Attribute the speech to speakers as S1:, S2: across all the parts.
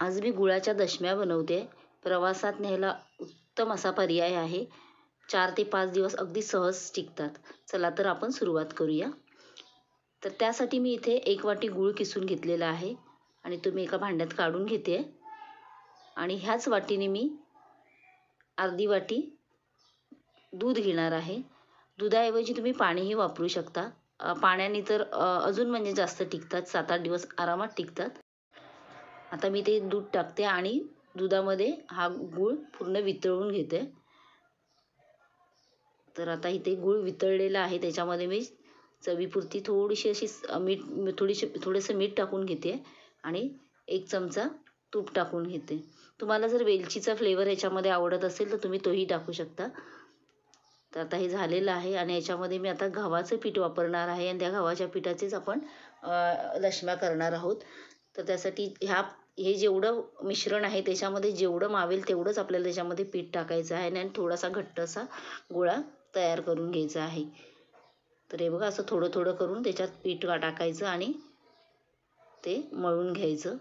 S1: आज मी गुळाच्या दशम्या बनवते. प्रवासात न्यायला उत्तम असा पर्याय आहे. 4 ते 5 दिवस अगदी सहज टिकतात. चला तर आपण सुरुवात करूया. तर त्यासाठी मी इथे 1 वाटी गूळ किसून घेतलेला आहे आणि तो मी एका भांड्यात काढून घेते. आणि ह्याच वाटीने मी अर्धी वाटी दूध घेणार आहे. दुधाऐवजी तुम्ही पाणीही वापरू शकता. पाण्याने तर अजून म्हणजे जास्त टिकतात, 7-8 दिवस आरामात टिकतात. आता मी ते दूध टाकते आणि दुधामध्ये हा गूळ पूर्ण वितळून घेते. तर आता इथे गूळ वितळलेला आहे. त्याच्यामध्ये मी चवीपुरती थोडीशी अशी थोडंसं मीठ टाकून घेते आणि 1 चमचा तूप टाकून घेते. तुम्हाला जर वेलचीचा फ्लेवर याच्यामध्ये आवडत असेल तर तुम्ही तोही टाकू शकता. तर आता हे झालेलं आहे आणि याच्यामध्ये मी आता गव्हाचं पीठ वापरणार आहे आणि त्या गव्हाच्या पिठाचेच आपण दशम्या करणार आहोत. तर त्यासाठी हे जेवढं मिश्रण आहे त्याच्यामध्ये जेवढं मावेल तेवढंच आपल्याला त्याच्यामध्ये पीठ टाकायचं आहे आणि थोडासा घट्ट असा गोळा तयार करून घ्यायचा आहे. तर हे बघा असं थोडं थोडं करून त्याच्यात पीठ टाकायचं आणि ते मळून घ्यायचं.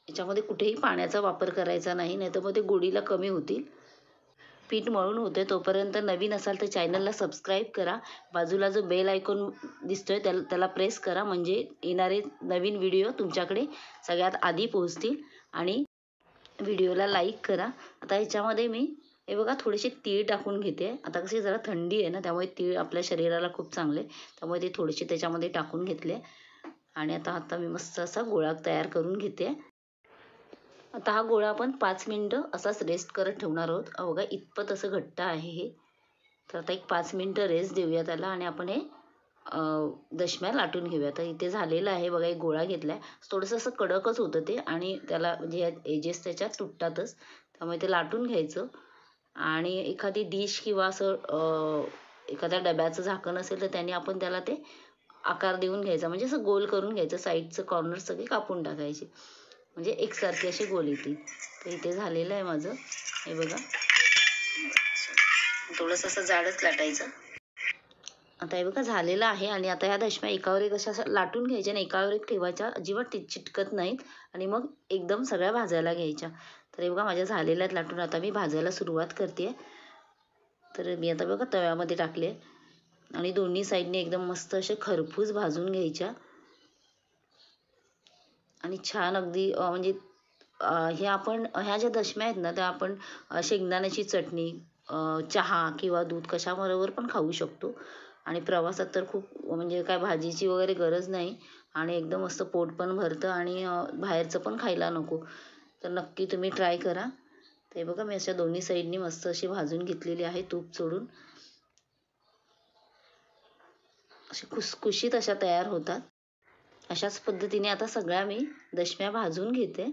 S1: याच्यामध्ये कुठेही पाण्याचा वापर करायचा नाही, नाहीतर मग ते गोडीला कमी होतील. पीठ मळून होते तोपर्यंत नवीन असाल तर चॅनलला सबस्क्राईब करा. बाजूला जो बेल आयकॉन दिसतोय त्याला प्रेस करा, म्हणजे येणारे नवीन व्हिडिओ तुमच्याकडे सगळ्यात आधी पोहोचतील. आणि व्हिडिओला लाईक करा. आता ह्याच्यामध्ये मी हे बघा थोडेसे तीळ टाकून घेते. आता कशी जरा थंडी आहे ना, त्यामुळे तीळ आपल्या शरीराला खूप चांगले, त्यामुळे ते थोडेसे त्याच्यामध्ये टाकून घेतले. आणि आता मी मस्त असा गोळा तयार करून घेते. आता हा गोळा आपण 5 मिनटं असाच रेस्ट करत ठेवणार आहोत. बघा इतपत असं घट्ट आहे हे. तर आता एक 5 मिनटं रेस्ट देऊया त्याला आणि आपण हे दशम्या लाटून घेऊया. तर इथे झालेलं आहे बघा, एक गोळा घेतला आहे. थोडंसं असं कडकच होतं ते आणि त्याला म्हणजे एजेस त्याच्यात तुटतातच, त्यामुळे ते लाटून घ्यायचं. आणि एखादी डिश किंवा असं एखाद्या डब्याचं झाकण असेल तर त्याने आपण त्याला ते आकार देऊन घ्यायचा, म्हणजे असं गोल करून घ्यायचं. साईडचं कॉर्नर सगळे कापून टाकायचे, म्हणजे एकसारखे असे गोल येतील. तर इथे झालेलं आहे माझं, हे बघा. थोडंसं असं जाडच लाटायचं. आता हे बघा झालेलं आहे आणि आता ह्या दशम्या एकावर एक अशा लाटून घ्यायच्या आणि एकावर एक ठेवायच्या, अजिबात चिटकत नाहीत. आणि मग एकदम सगळ्या भाजायला घ्यायच्या. तर हे बघा माझ्या झालेल्या आहेत लाटून. आता मी भाजायला सुरुवात करते. तर मी आता बघा तव्यामध्ये टाकले आणि दोन्ही साईडने एकदम मस्त असे खरपूस भाजून घ्यायच्या. आणि छान अगदी म्हणजे हे आपण ह्या ज्या दशम्या आहेत ना त्या आपण शेंगदाण्याची चटणी, चहा किंवा दूध कशाबरोबर पण खाऊ शकतो. आणि प्रवासात तर खूप म्हणजे काय भाजीची वगैरे गरज नाही आणि एकदम मस्त पोट पण भरतं आणि बाहेरचं पण खायला नको. तर नक्की तुम्ही ट्राय करा. ते बघा मी अशा दोन्ही साईडनी मस्त अशी भाजून घेतलेली आहे तूप सोडून. अशी खुसखुशीत अशा तयार होतात. अशाच पद्धतीने आता सगळ्या मी दशम्या भाजून घेते.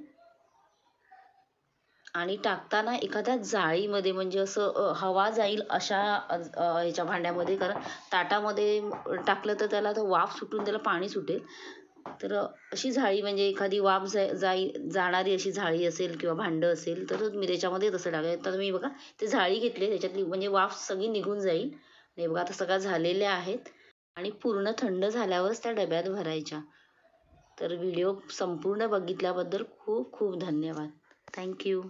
S1: आणि टाकताना एखाद्या जाळीमध्ये, म्हणजे असं हवा जाईल अशा ह्याच्या भांड्यामध्ये, कारण ताटामध्ये टाकलं तर त्याला तर वाफ सुटून त्याला पाणी सुटेल. तर अशी जाळी, म्हणजे एखादी वाफ जाणारी अशी जाळी असेल किंवा भांडं असेल तर मी त्याच्यामध्ये तसं टाकायचं. तर मी बघा ते जाळी घेतली, त्याच्यातली म्हणजे वाफ सगळी निघून जाईल. आणि बघा आता सगळ्या झालेल्या आहेत आणि पूर्ण थंड झाल्यावरच त्या डब्यात भरायच्या. तर व्हिडिओ संपूर्ण बघितल्याबद्दल खूप खूप धन्यवाद. थँक्यू.